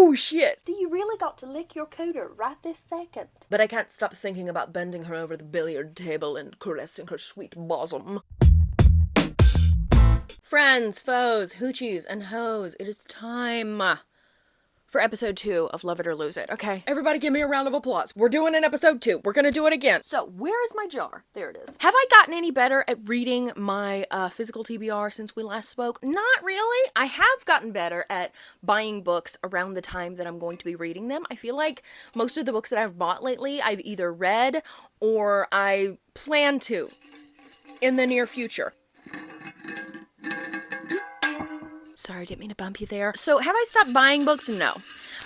Oh shit! Do you really got to lick your cooter right this second? But I can't stop thinking about bending her over the billiard table and caressing her sweet bosom. Friends, foes, hoochies, and hoes, it is time for episode 2 of Love It or Lose It. Okay, everybody give me a round of applause. We're doing an episode 2. We're gonna do it again. So, where is my jar? There it is. Have I gotten any better at reading my physical TBR since we last spoke? Not really. I have gotten better at buying books around the time that I'm going to be reading them. I feel like most of the books that I've bought lately, I've either read or I plan to in the near future. Sorry, didn't mean to bump you there. So have I stopped buying books? No.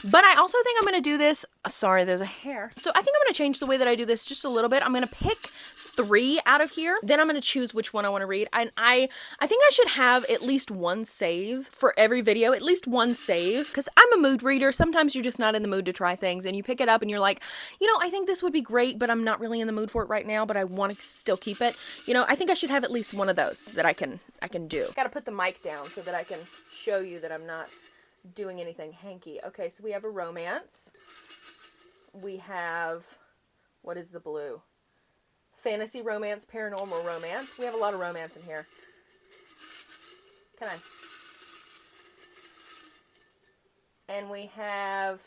But I also think I'm going to do this. Sorry, there's a hair. So I think I'm going to change the way that I do this just a little bit. I'm going to pick 3 out of here. Then I'm going to choose which one I want to read. And I think I should have at least one save for every video. At least one save. Because I'm a mood reader. Sometimes you're just not in the mood to try things. And you pick it up and you're like, you know, I think this would be great, but I'm not really in the mood for it right now. But I want to still keep it. You know, I think I should have at least one of those that I can do. Got to put the mic down so that I can show you that I'm not doing anything hanky. Okay, so we have a romance. We have, what is the blue? Fantasy romance, paranormal romance. We have a lot of romance in here. Come on. And we have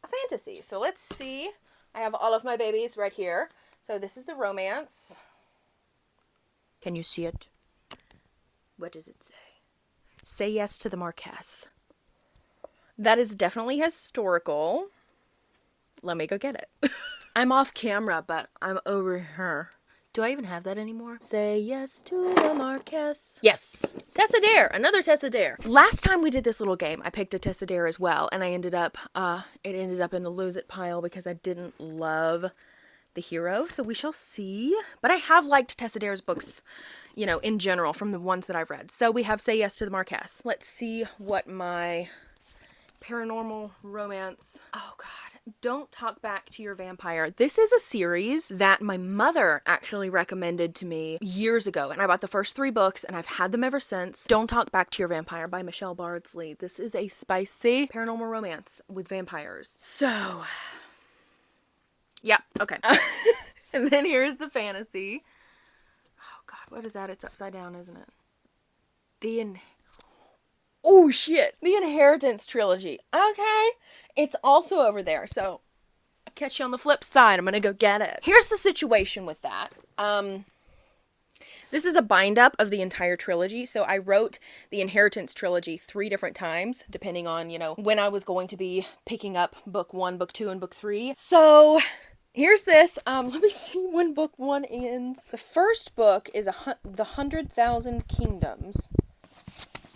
a fantasy. So let's see. I have all of my babies right here. So this is the romance. Can you see it? What does it say? Say Yes to the Marquess. That is definitely historical. Let me go get it. I'm off camera, but I'm over here. Do I even have that anymore? Say yes to the Marquess. Yes. Tessa Dare. Another Tessa Dare. Last time we did this little game, I picked a Tessa Dare as well, and it ended up in the lose it pile because I didn't love the hero, so we shall see. But I have liked Tessa Dare's books, you know, in general, from the ones that I've read. So we have Say Yes to the Marquess. Let's see what my paranormal romance... Oh, God. Don't Talk Back to Your Vampire. This is a series that my mother actually recommended to me years ago, and I bought the first 3 books, and I've had them ever since. Don't Talk Back to Your Vampire by Michelle Bardsley. This is a spicy paranormal romance with vampires. So... yeah, okay. And then here's the fantasy. Oh, God, what is that? It's upside down, isn't it? Oh, shit. The Inheritance trilogy. Okay. It's also over there, so I'll catch you on the flip side. I'm gonna go get it. Here's the situation with that. This is a bind-up of the entire trilogy, so I wrote the Inheritance trilogy 3 different times, depending on, you know, when I was going to be picking up book 1, book 2, and book 3. So... here's this. Let me see when book 1 ends. The first book is The 100,000 Kingdoms,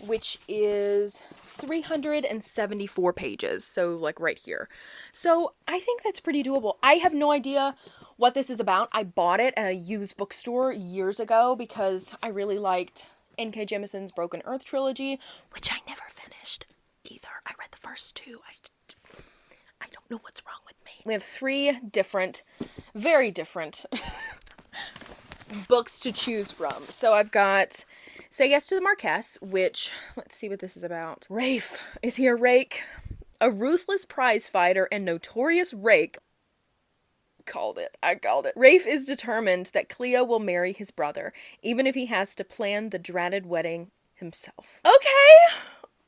which is 374 pages. So, like, right here. So, I think that's pretty doable. I have no idea what this is about. I bought it at a used bookstore years ago because I really liked N.K. Jemison's Broken Earth trilogy, which I never finished either. I read the first 2. I don't know what's wrong with me. We have 3 different, very different books to choose from. So I've got Say Yes to the Marquess, which, let's see what this is about. Rafe. Is he a rake? A ruthless prize fighter and notorious rake. I called it. Rafe is determined that Cleo will marry his brother, even if he has to plan the dreaded wedding himself. Okay!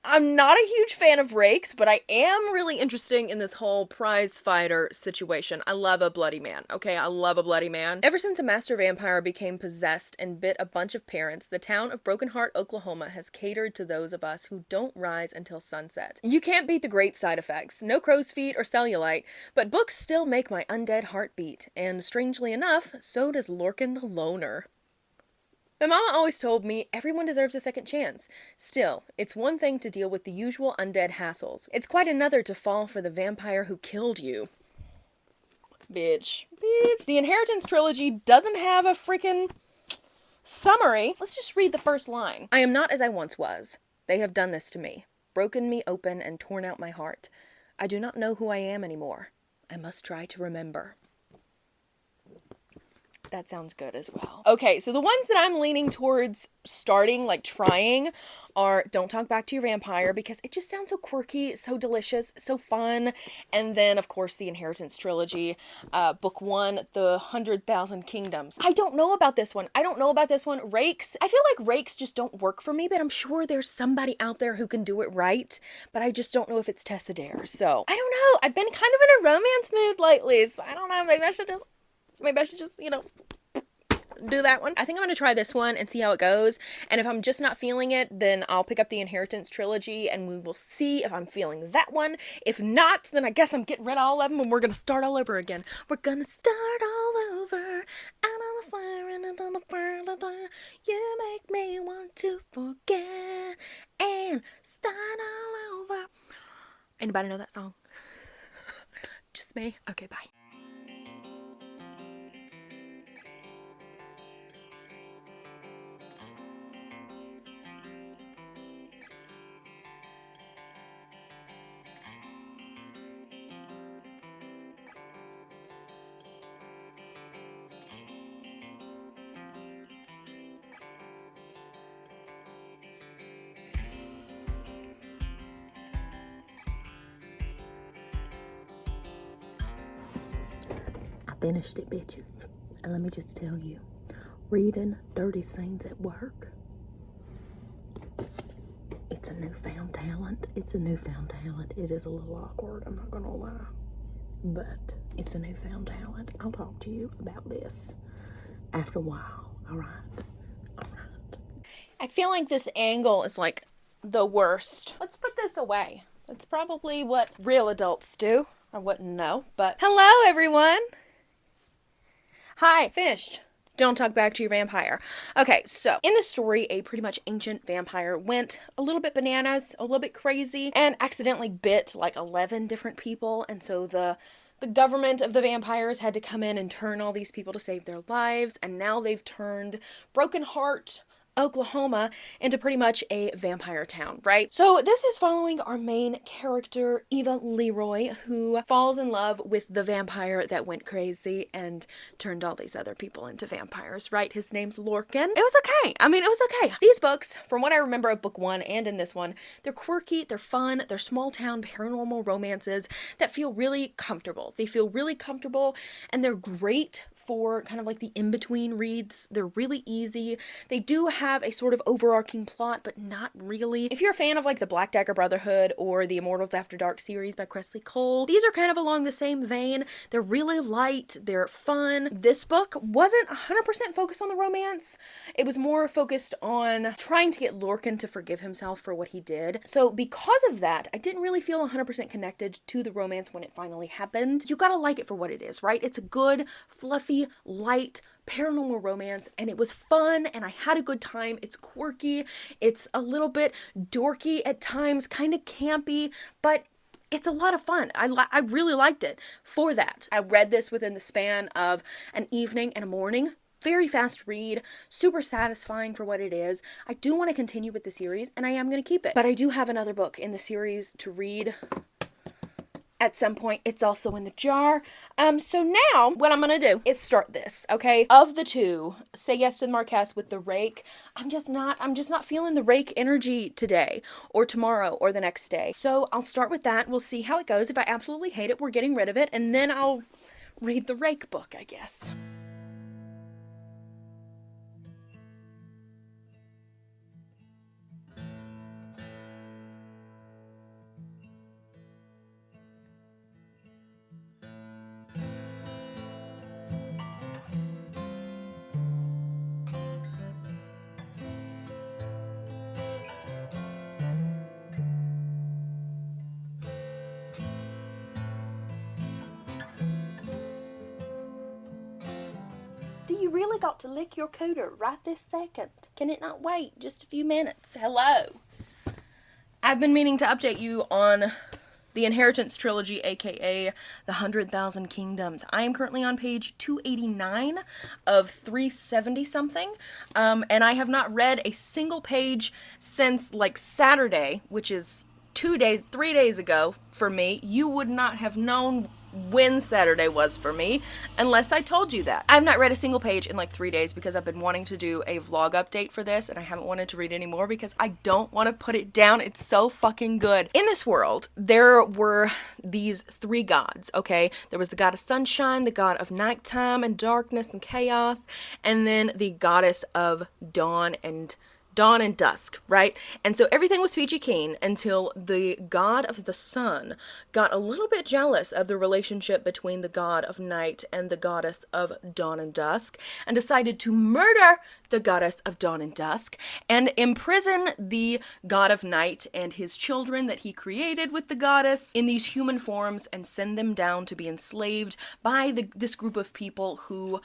I'm not a huge fan of rakes, but I am really interested in this whole prize fighter situation. I love a bloody man, okay? I love a bloody man. Ever since a master vampire became possessed and bit a bunch of parents, the town of Broken Heart, Oklahoma has catered to those of us who don't rise until sunset. You can't beat the great side effects. No crow's feet or cellulite, but books still make my undead heart beat. And strangely enough, so does Lorcan the Loner. My mama always told me everyone deserves a second chance. Still, it's one thing to deal with the usual undead hassles. It's quite another to fall for the vampire who killed you. Bitch. The Inheritance trilogy doesn't have a freaking summary. Let's just read the first line. I am not as I once was. They have done this to me, broken me open and torn out my heart. I do not know who I am anymore. I must try to remember. That sounds good as well. Okay, so the ones that I'm leaning towards starting, like trying, are Don't Talk Back to Your Vampire, because it just sounds so quirky, so delicious, so fun. And then, of course, the Inheritance trilogy, book 1, The 100,000 Kingdoms. I don't know about this one. Rakes. I feel like rakes just don't work for me, but I'm sure there's somebody out there who can do it right. But I just don't know if it's Tessa Dare. So, I don't know. I've been kind of in a romance mood lately, so I don't know. Maybe I should just, you know, do that one. I think I'm going to try this one and see how it goes. And if I'm just not feeling it, then I'll pick up the Inheritance trilogy and we will see if I'm feeling that one. If not, then I guess I'm getting rid of all of them and we're going to start all over again. We're going to start all over. Out on the fire and on the fire. You make me want to forget and start all over. Anybody know that song? Just me? Okay, bye. Finished it, bitches. And let me just tell you, reading dirty scenes at work, it's a newfound talent. It is a little awkward, I'm not gonna lie, but it's a newfound talent. I'll talk to you about this after a while. All right. I feel like this angle is like the worst. Let's put this away. It's probably what real adults do. I wouldn't know, but hello everyone. Hi, finished. Don't Talk Back to Your Vampire. Okay, so in the story, a pretty much ancient vampire went a little bit bananas, a little bit crazy, and accidentally bit like 11 different people. And so the government of the vampires had to come in and turn all these people to save their lives. And now they've turned Broken Heart, Oklahoma, into pretty much a vampire town, right? So this is following our main character, Eva Leroy, who falls in love with the vampire that went crazy and turned all these other people into vampires, right? His name's Lorcan. It was okay. I mean, it was okay. These books, from what I remember of book 1 and in this one, they're quirky, they're fun, they're small town paranormal romances that feel really comfortable. They feel really comfortable and they're great for kind of like the in-between reads. They're really easy. They do have a sort of overarching plot, but not really. If you're a fan of like the Black Dagger Brotherhood or the Immortals After Dark series by Cressley Cole, these are kind of along the same vein. They're really light, they're fun. This book wasn't 100% focused on the romance. It was more focused on trying to get Lorcan to forgive himself for what he did. So because of that, I didn't really feel 100% connected to the romance when it finally happened. You gotta like it for what it is, right? It's a good, fluffy, light, paranormal romance, and it was fun and I had a good time. It's quirky, it's a little bit dorky at times, kind of campy, but it's a lot of fun. I really liked it for that. I read this within the span of an evening and a morning. Very fast read, super satisfying for what it is. I do want to continue with the series and I am going to keep it, but I do have another book in the series to read at some point. It's also in the jar. So now what I'm gonna do is start this, okay? Of the two, Say Yes to the Marquess with the rake, I'm just not feeling the rake energy today or tomorrow or the next day. So I'll start with that. We'll see how it goes. If I absolutely hate it, we're getting rid of it, and then I'll read the rake book, I guess. Do you really got to lick your cooter right this second? Can it not wait just a few minutes? Hello. I've been meaning to update you on the Inheritance trilogy, aka the 100,000 Kingdoms. I am currently on page 289 of 370 something, and I have not read a single page since like Saturday, which is 3 days ago for me. You would not have known when Saturday was for me, unless I told you that. I've not read a single page in like 3 days because I've been wanting to do a vlog update for this, and I haven't wanted to read anymore because I don't want to put it down. It's so fucking good. In this world, there were these 3 gods, okay? There was the god of sunshine, the god of nighttime and darkness and chaos, and then the goddess of dawn and dusk, right? And so everything was peachy keen until the god of the sun got a little bit jealous of the relationship between the god of night and the goddess of dawn and dusk, and decided to murder the goddess of dawn and dusk and imprison the god of night and his children that he created with the goddess in these human forms and send them down to be enslaved by this group of people who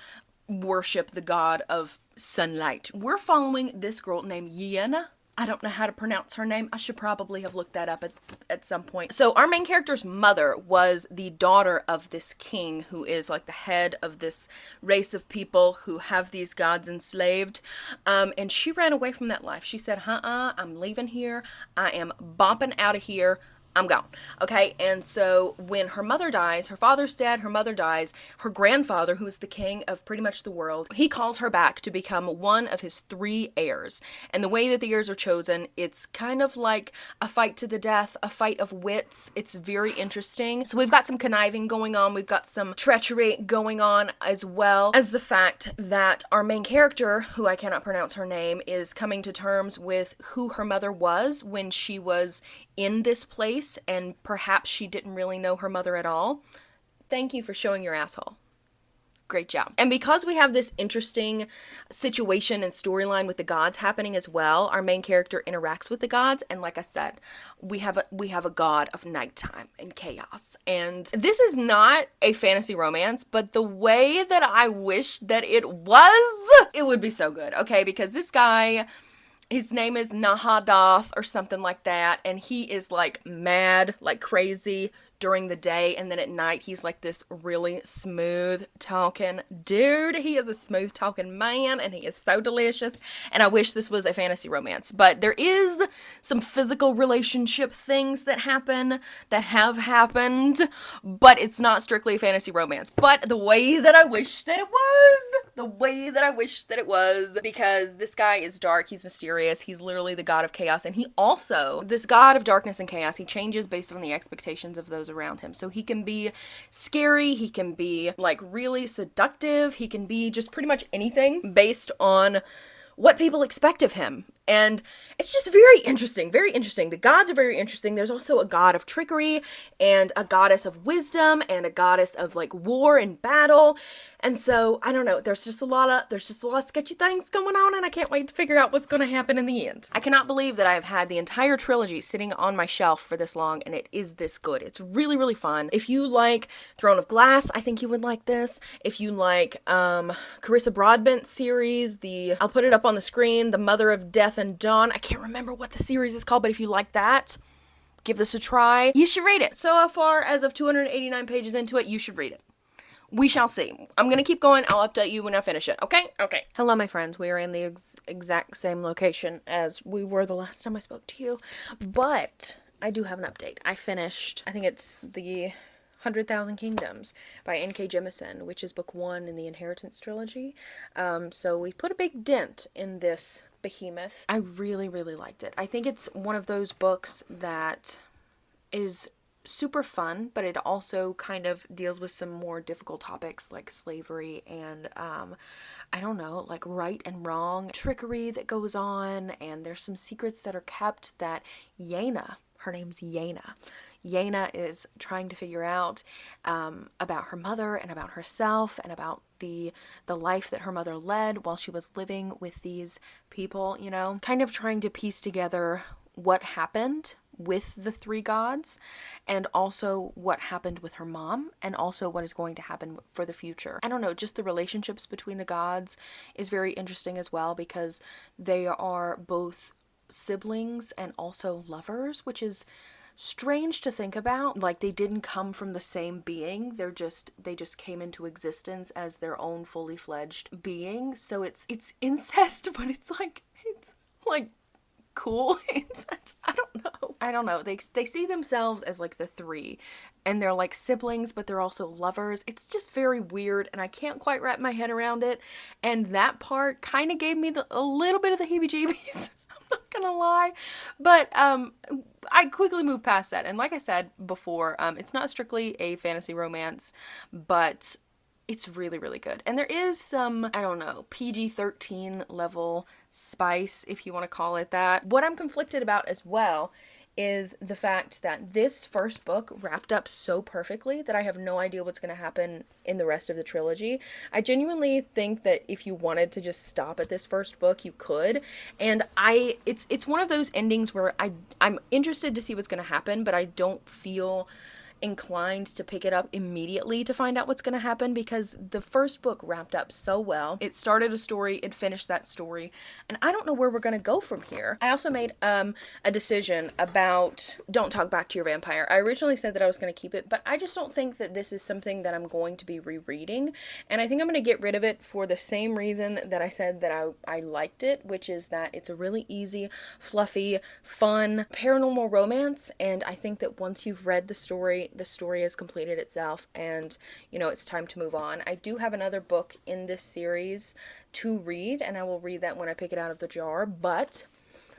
worship the god of sunlight. We're following this girl named Yena. I don't know how to pronounce her name. I should probably have looked that up at some point. So our main character's mother was the daughter of this king who is like the head of this race of people who have these gods enslaved. And she ran away from that life. She said, I'm leaving here. I am bopping out of here. I'm gone. Okay, and so when her mother dies, her father's dead, her mother dies, her grandfather, who is the king of pretty much the world, he calls her back to become one of his 3 heirs. And the way that the heirs are chosen, it's kind of like a fight to the death, a fight of wits. It's very interesting. So we've got some conniving going on, we've got some treachery going on, as well as the fact that our main character, who I cannot pronounce her name, is coming to terms with who her mother was when she was in this place, and perhaps she didn't really know her mother at all. Thank you for showing your asshole. Great job. And because we have this interesting situation and storyline with the gods happening as well, our main character interacts with the gods, and like I said, we have a god of nighttime and chaos. And this is not a fantasy romance, but the way that I wish that it was, it would be so good. Okay, because this guy, his name is Nahadath or something like that, and he is like mad, like crazy during the day, and then at night he's like this really smooth talking dude. He is a smooth talking man, and he is so delicious, and I wish this was a fantasy romance. But there is some physical relationship things that happen, that have happened, but it's not strictly a fantasy romance. But the way that I wish that it was, because this guy is dark, he's mysterious, he's literally the god of chaos, and he also, this god of darkness and chaos, he changes based on the expectations of those around him. So he can be scary, he can be like really seductive, he can be just pretty much anything based on what people expect of him. And it's just very interesting, very interesting. The gods are very interesting. There's also a god of trickery and a goddess of wisdom and a goddess of like war and battle. And so, I don't know, there's just a lot of sketchy things going on, and I can't wait to figure out what's going to happen in the end. I cannot believe that I've had the entire trilogy sitting on my shelf for this long, and it is this good. It's really, really fun. If you like Throne of Glass, I think you would like this. If you like Carissa Broadbent's series, I'll put it up on the screen, The Mother of Death and Dawn. I can't remember what the series is called, but if you like that, give this a try. You should read it. So far, as of 289 pages into it, you should read it. We shall see. I'm gonna keep going. I'll update you when I finish it, okay? Okay. Hello, my friends. We are in the exact same location as we were the last time I spoke to you, but I do have an update. I finished, I think it's the 100,000 Kingdoms by N.K. Jemisin, which is book 1 in the Inheritance trilogy. So we put a big dent in this behemoth. I really, really liked it. I think it's one of those books that is super fun, but it also kind of deals with some more difficult topics like slavery and I don't know, like right and wrong, trickery that goes on, and there's some secrets that are kept that Yena, her name's Yena is trying to figure out about her mother and about herself and about the life that her mother led while she was living with these people, you know, kind of trying to piece together what happened with the 3 gods, and also what happened with her mom, and also what is going to happen for the future. I don't know, just the relationships between the gods is very interesting as well, because they are both siblings and also lovers, which is strange to think about. Like, they didn't come from the same being, they just came into existence as their own fully fledged being. So it's incest, but it's like cool. I don't know. They see themselves as like the three, and they're like siblings, but they're also lovers. It's just very weird, and I can't quite wrap my head around it. And that part kind of gave me a little bit of the heebie-jeebies. I'm not gonna lie, but I quickly moved past that. And like I said before, it's not strictly a fantasy romance, but it's really, really good. And there is some, I don't know, PG-13 level spice, if you want to call it that. What I'm conflicted about as well is the fact that this first book wrapped up so perfectly that I have no idea what's going to happen in the rest of the trilogy. I genuinely think that if you wanted to just stop at this first book, you could. And it's one of those endings where I'm interested to see what's going to happen, but I don't feel inclined to pick it up immediately to find out what's going to happen, because the first book wrapped up so well. It started a story, it finished that story, and I don't know where we're going to go from here. I also made a decision about Don't Talk Back to Your Vampire. I originally said that I was going to keep it, but I just don't think that this is something that I'm going to be rereading, and I think I'm going to get rid of it for the same reason that I said that I liked it, which is that it's a really easy, fluffy, fun paranormal romance, and I think that once you've read the story has completed itself, and you know, it's time to move on. I do have another book in this series to read, and I will read that when I pick it out of the jar, but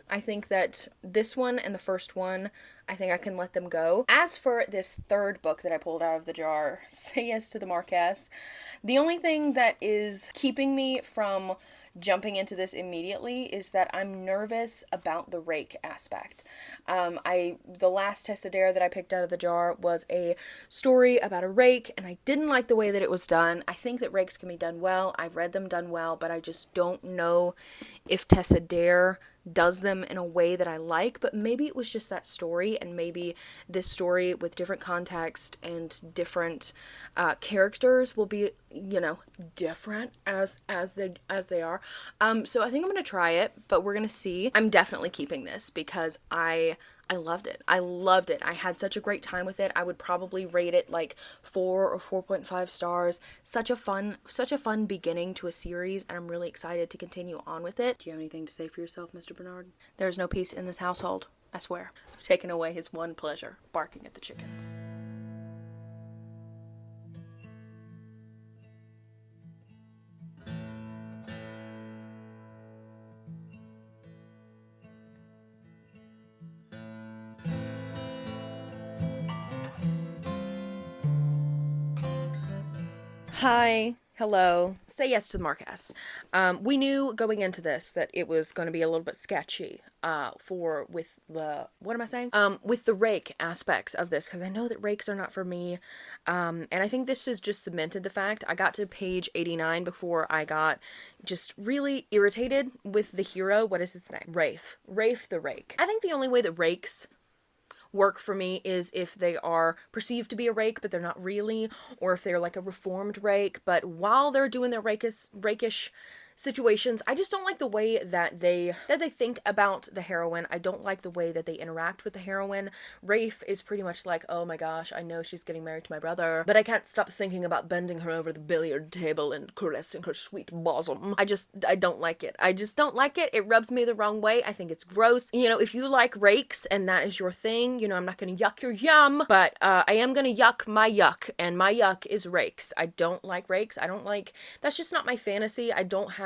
I think that this one and the first one, I think I can let them go. As for this third book that I pulled out of the jar, Say Yes to the Marquess, the only thing that is keeping me from jumping into this immediately is that I'm nervous about the rake aspect. The last Testadare that I picked out of the jar was a story about a rake, and I didn't like the way that it was done. I think that rakes can be done well. I've read them done well, but I just don't know if Testadare does them in a way that I like. But maybe it was just that story, and maybe this story with different context and different characters will be, you know, different as they are. So I think I'm gonna try it, but we're gonna see. I'm definitely keeping this because I loved it. I loved it. I had such a great time with it. I would probably rate it like 4 or 4.5 stars. Such a fun beginning to a series, and I'm really excited to continue on with it. Do you have anything to say for yourself, Mr. Bernard? There's no peace in this household, I swear. I've taken away his one pleasure, barking at the chickens. Hi. Hello. Say Yes to the Marquess. We knew going into this that it was going to be a little bit sketchy with the rake aspects of this, because I know that rakes are not for me, and I think this has just cemented the fact. I got to page 89 before I got just really irritated with the hero. What is his name? Rafe the rake. I think the only way that rakes work for me is if they are perceived to be a rake, but they're not really, or if they're like a reformed rake, but while they're doing their rakish situations, I just don't like the way that they think about the heroine. I don't like the way that they interact with the heroine. Rafe is pretty much like, oh my gosh, I know she's getting married to my brother, but I can't stop thinking about bending her over the billiard table and caressing her sweet bosom. I don't like it. I just don't like it. It rubs me the wrong way. I think it's gross. You know, if you like rakes and that is your thing, you know, I'm not gonna yuck your yum, but I am gonna yuck my yuck, and my yuck is rakes. I don't like rakes. That's just not my fantasy. I don't have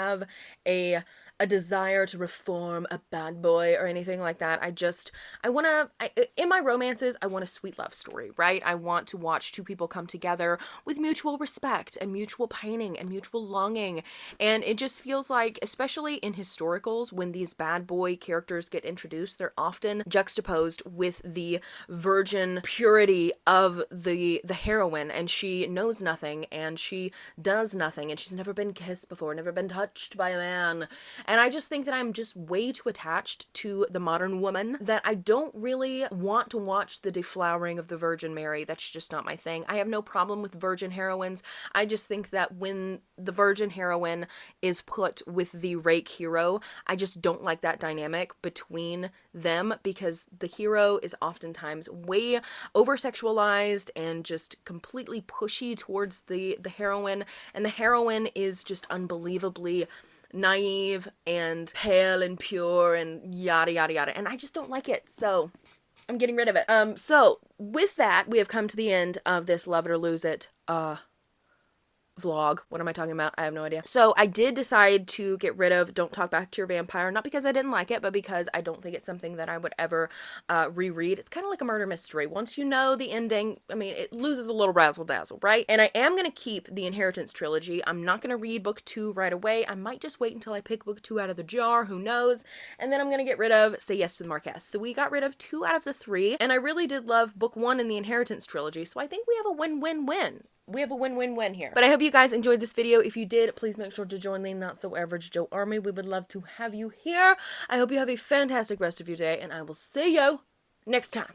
a desire to reform a bad boy or anything like that. In my romances, I want a sweet love story, right? I want to watch two people come together with mutual respect and mutual pining and mutual longing. And it just feels like, especially in historicals, when these bad boy characters get introduced, they're often juxtaposed with the virgin purity of the heroine, and she knows nothing and she does nothing, and she's never been kissed before, never been touched by a man. And I just think that I'm just way too attached to the modern woman that I don't really want to watch the deflowering of the Virgin Mary. That's just not my thing. I have no problem with virgin heroines. I just think that when the virgin heroine is put with the rake hero, I just don't like that dynamic between them, because the hero is oftentimes way over-sexualized and just completely pushy towards the heroine, and the heroine is just unbelievably naive and pale and pure and yada yada yada, and I just don't like it, so I'm getting rid of it. So with that, we have come to the end of this Love It or Lose It vlog. What am I talking about? I have no idea. So I did decide to get rid of Don't Talk Back to Your Vampire, not because I didn't like it, but because I don't think it's something that I would ever reread. It's kind of like a murder mystery. Once you know the ending, I mean, it loses a little razzle dazzle, right? And I am going to keep the Inheritance trilogy. I'm not going to read book 2 right away. I might just wait until I pick book 2 out of the jar, who knows? And then I'm going to get rid of Say Yes to the Marquess. So we got rid of 2 out of the 3, and I really did love book 1 in the Inheritance trilogy, so I think we have a win-win-win. We have a win-win-win here. But I hope you guys enjoyed this video. If you did, please make sure to join the NotSoAverageJo army. We would love to have you here. I hope you have a fantastic rest of your day, and I will see you next time.